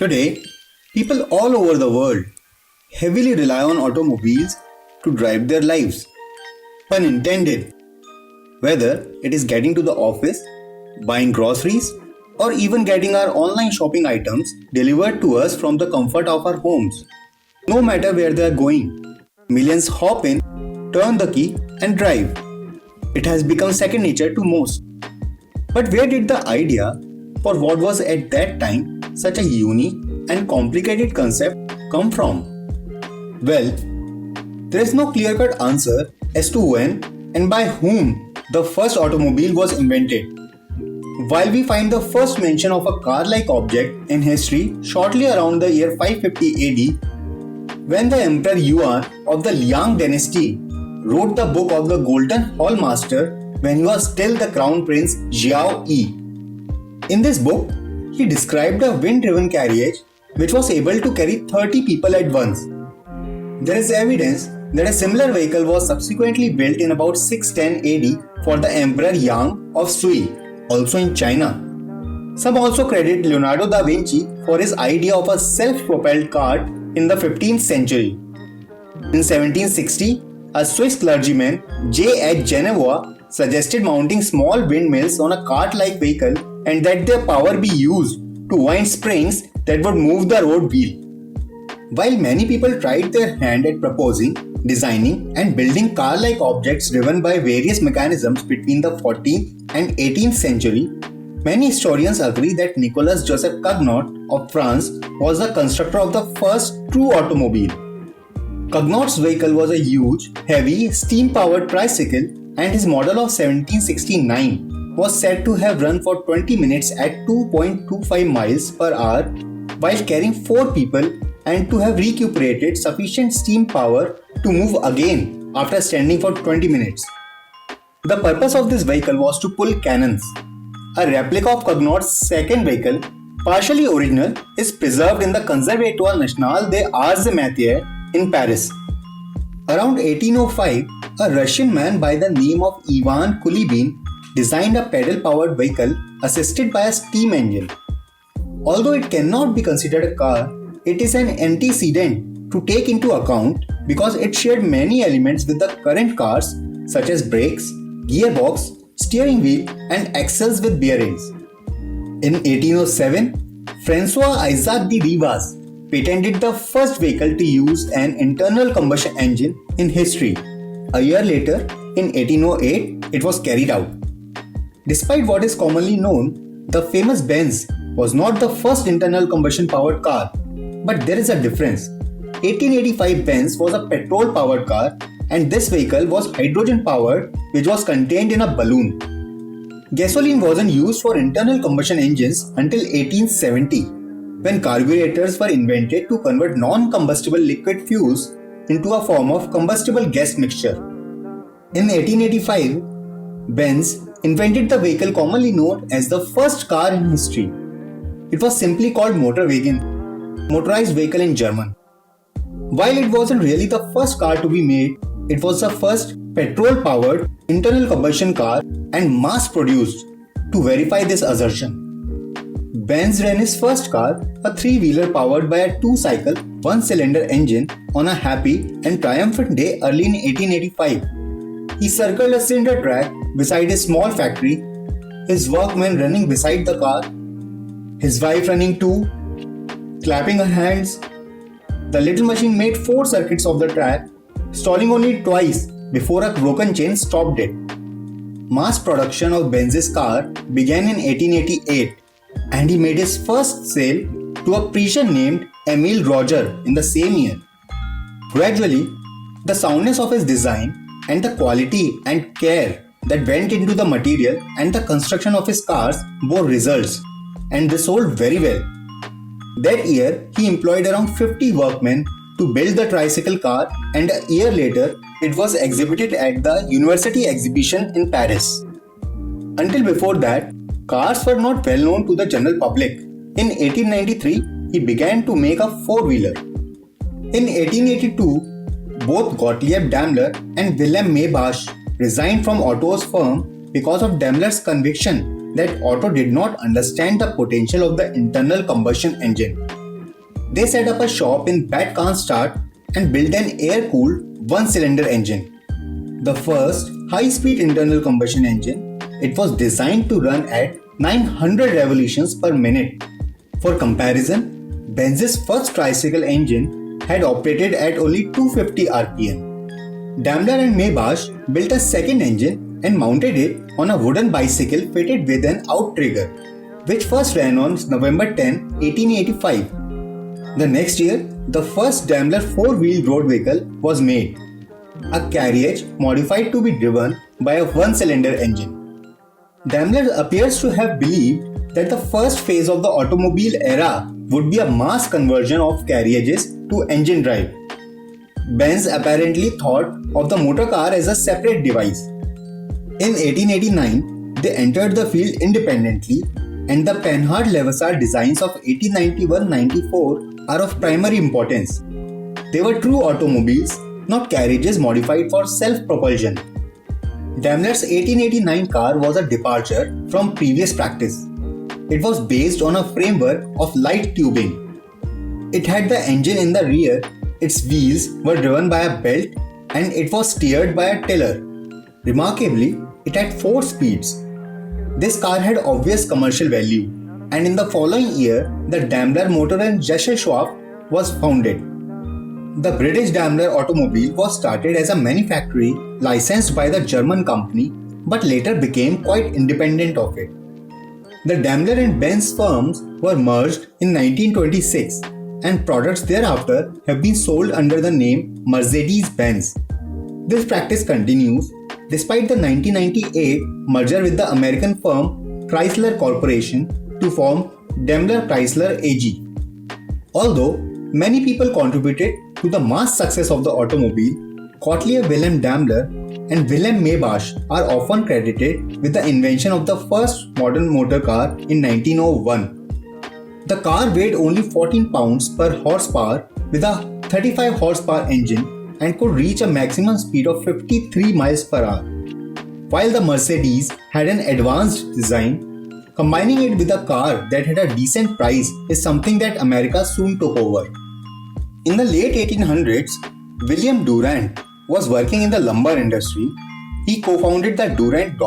Today, people all over the world heavily rely on automobiles to drive their lives. Pun intended. Whether it is getting to the office, buying groceries, or even getting our online shopping items delivered to us from the comfort of our homes. No matter where they are going, millions hop in, turn the key, and drive. It has become second nature to most. But where did the idea for what was at that time such a unique and complicated concept come from? Well, there is no clear-cut answer as to when and by whom the first automobile was invented. While we find the first mention of a car-like object in history shortly around the year 550 AD, when the Emperor Yuan of the Liang dynasty wrote the book of the Golden Hallmaster when he was still the crown prince Xiao Yi. In this book, he described a wind-driven carriage which was able to carry 30 people at once. There is evidence that a similar vehicle was subsequently built in about 610 AD for the Emperor Yang of Sui, also in China. Some also credit Leonardo da Vinci for his idea of a self-propelled cart in the 15th century. In 1760, a Swiss clergyman, J. H. Genevois, suggested mounting small windmills on a cart-like vehicle and that their power be used to wind springs that would move the road wheel. While many people tried their hand at proposing, designing and building car-like objects driven by various mechanisms between the 14th and 18th century, many historians agree that Nicolas Joseph Cugnot of France was the constructor of the first true automobile. Cugnot's vehicle was a huge, heavy, steam-powered tricycle, and his model of 1769 was said to have run for 20 minutes at 2.25 miles per hour while carrying 4 people and to have recuperated sufficient steam power to move again after standing for 20 minutes. The purpose of this vehicle was to pull cannons. A replica of Cugnot's second vehicle, partially original, is preserved in the Conservatoire National des Arts et Métiers in Paris. Around 1805, a Russian man by the name of Ivan Kulibin designed a pedal-powered vehicle assisted by a steam engine. Although it cannot be considered a car, it is an antecedent to take into account because it shared many elements with the current cars such as brakes, gearbox, steering wheel and axles with bearings. In 1807, François Isaac de Rivaz patented the first vehicle to use an internal combustion engine in history. A year later, in 1808, it was carried out. Despite what is commonly known, the famous Benz was not the first internal combustion powered car, but there is a difference. 1885 Benz was a petrol powered car and this vehicle was hydrogen powered, which was contained in a balloon. Gasoline wasn't used for internal combustion engines until 1870, when carburetors were invented to convert non-combustible liquid fuels into a form of combustible gas mixture. In 1885, Benz invented the vehicle commonly known as the first car in history. It was simply called Motorwagen, motorized vehicle in German. While it wasn't really the first car to be made, it was the first petrol-powered internal combustion car and mass-produced. To verify this assertion, Benz ran his first car, a 3-wheeler powered by a 2-cycle, 1-cylinder engine on a happy and triumphant day early in 1885. He circled a cinder track beside his small factory, his workmen running beside the car, his wife running too, clapping her hands. The little machine made 4 circuits of the track, stalling only twice before a broken chain stopped it. Mass production of Benz's car began in 1888 and he made his first sale to a Parisian named Émile Roger in the same year. Gradually, the soundness of his design and the quality and care that went into the material and the construction of his cars bore results, and they sold very well. That year, he employed around 50 workmen to build the tricycle car, and a year later, it was exhibited at the University Exhibition in Paris. Until before that, cars were not well known to the general public. In 1893, he began to make a 4-wheeler. In 1882, both Gottlieb Daimler and Wilhelm Maybach resigned from Otto's firm because of Daimler's conviction that Otto did not understand the potential of the internal combustion engine. They set up a shop in Bad Cannstatt and built an air-cooled one-cylinder engine. The first high-speed internal combustion engine, it was designed to run at 900 revolutions per minute. For comparison, Benz's first tricycle engine had operated at only 250 rpm. Daimler and Maybach built a second engine and mounted it on a wooden bicycle fitted with an outrigger, which first ran on November 10, 1885. The next year, the first Daimler four-wheeled road vehicle was made, a carriage modified to be driven by a one-cylinder engine. Daimler appears to have believed that the first phase of the automobile era would be a mass conversion of carriages to engine drive. Benz apparently thought of the motor car as a separate device. In 1889, they entered the field independently, and the Panhard-Levasseur designs of 1891-94 are of primary importance. They were true automobiles, not carriages modified for self-propulsion. Daimler's 1889 car was a departure from previous practice. It was based on a framework of light tubing. It had the engine in the rear, its wheels were driven by a belt, and it was steered by a tiller. Remarkably, it had 4 speeds. This car had obvious commercial value, and in the following year, the Daimler Motor and Gesellschaft was founded. The British Daimler automobile was started as a manufactory licensed by the German company, but later became quite independent of it. The Daimler and Benz firms were merged in 1926, and products thereafter have been sold under the name Mercedes-Benz. This practice continues despite the 1998 merger with the American firm Chrysler Corporation to form Daimler Chrysler AG. Although many people contributed to the mass success of the automobile, Gottlieb Wilhelm Daimler and Wilhelm Maybach are often credited with the invention of the first modern motor car in 1901. The car weighed only 14 pounds per horsepower with a 35 horsepower engine and could reach a maximum speed of 53 miles per hour. While the Mercedes had an advanced design, combining it with a car that had a decent price is something that America soon took over. In the late 1800s, William Durant was working in the lumber industry. He co-founded the Durant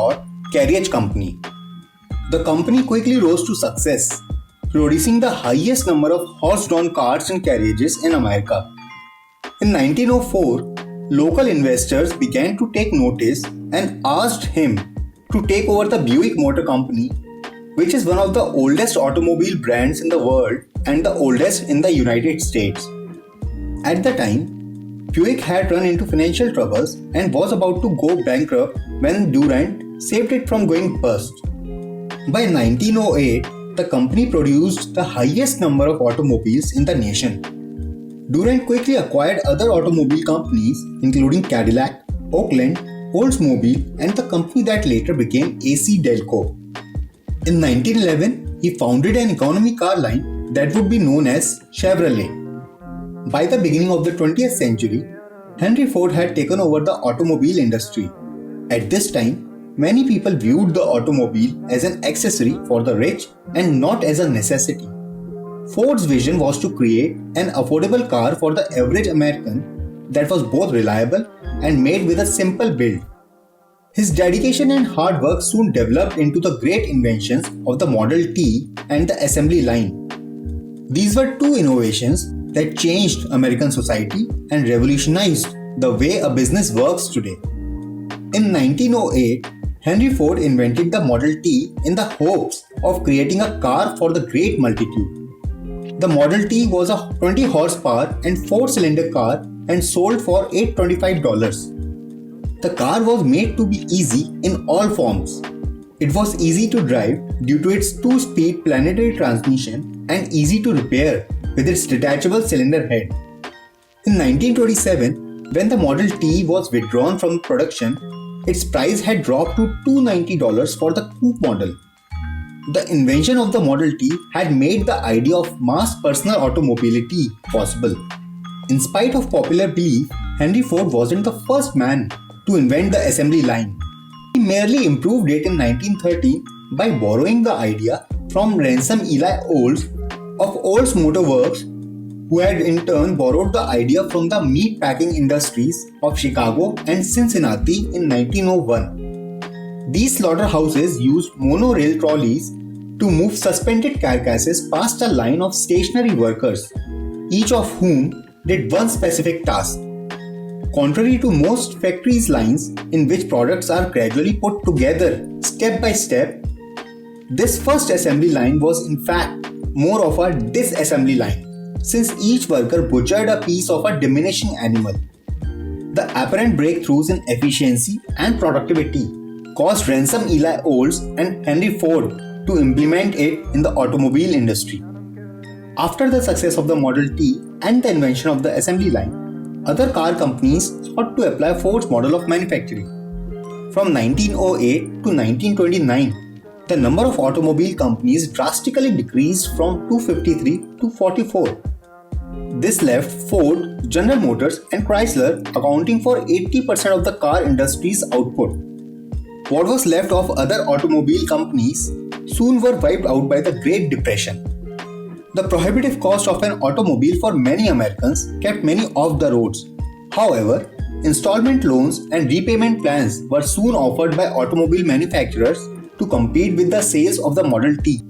Carriage Company. The company quickly rose to success, producing the highest number of horse-drawn cars and carriages in America. In 1904, local investors began to take notice and asked him to take over the Buick Motor Company, which is one of the oldest automobile brands in the world and the oldest in the United States. At the time, Buick had run into financial troubles and was about to go bankrupt when Durant saved it from going bust. By 1908, the company produced the highest number of automobiles in the nation. Durant quickly acquired other automobile companies including Cadillac, Oakland, Oldsmobile, and the company that later became AC Delco. In 1911, he founded an economy car line that would be known as Chevrolet. By the beginning of the 20th century, Henry Ford had taken over the automobile industry. At this time, many people viewed the automobile as an accessory for the rich and not as a necessity. Ford's vision was to create an affordable car for the average American that was both reliable and made with a simple build. His dedication and hard work soon developed into the great inventions of the Model T and the assembly line. These were two innovations that changed American society and revolutionized the way a business works today. In 1908, Henry Ford invented the Model T in the hopes of creating a car for the great multitude. The Model T was a 20 horsepower and 4-cylinder car and sold for $825. The car was made to be easy in all forms. It was easy to drive due to its 2-speed planetary transmission and easy to repair with its detachable cylinder head. In 1927, when the Model T was withdrawn from production, its price had dropped to $290 for the coupe model. The invention of the Model T had made the idea of mass personal automobility possible. In spite of popular belief, Henry Ford wasn't the first man to invent the assembly line. He merely improved it in 1913 by borrowing the idea from Ransom Eli Olds of Olds Motor Works who had in turn borrowed the idea from the meat packing industries of Chicago and Cincinnati in 1901. These slaughterhouses used monorail trolleys to move suspended carcasses past a line of stationary workers, each of whom did one specific task. Contrary to most factories' lines in which products are gradually put together step by step, this first assembly line was in fact more of a disassembly line, since each worker butchered a piece of a diminishing animal. The apparent breakthroughs in efficiency and productivity caused Ransom Eli Olds and Henry Ford to implement it in the automobile industry. After the success of the Model T and the invention of the assembly line, other car companies sought to apply Ford's model of manufacturing. From 1908 to 1929, the number of automobile companies drastically decreased from 253 to 44. This left Ford, General Motors, and Chrysler accounting for 80% of the car industry's output. What was left of other automobile companies soon were wiped out by the Great Depression. The prohibitive cost of an automobile for many Americans kept many off the roads. However, installment loans and repayment plans were soon offered by automobile manufacturers to compete with the sales of the Model T.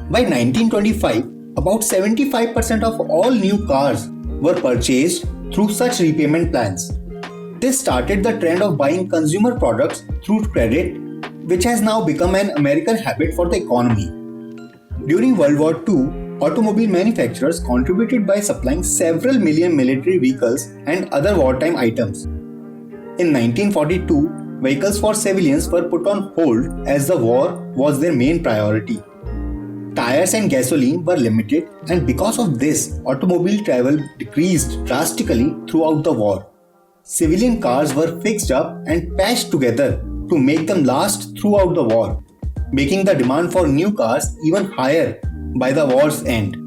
By 1925, about 75% of all new cars were purchased through such repayment plans. This started the trend of buying consumer products through credit, which has now become an American habit for the economy. During World War II, automobile manufacturers contributed by supplying several million military vehicles and other wartime items. In 1942, vehicles for civilians were put on hold as the war was their main priority. Tires and gasoline were limited, and because of this, automobile travel decreased drastically throughout the war. Civilian cars were fixed up and patched together to make them last throughout the war, making the demand for new cars even higher by the war's end.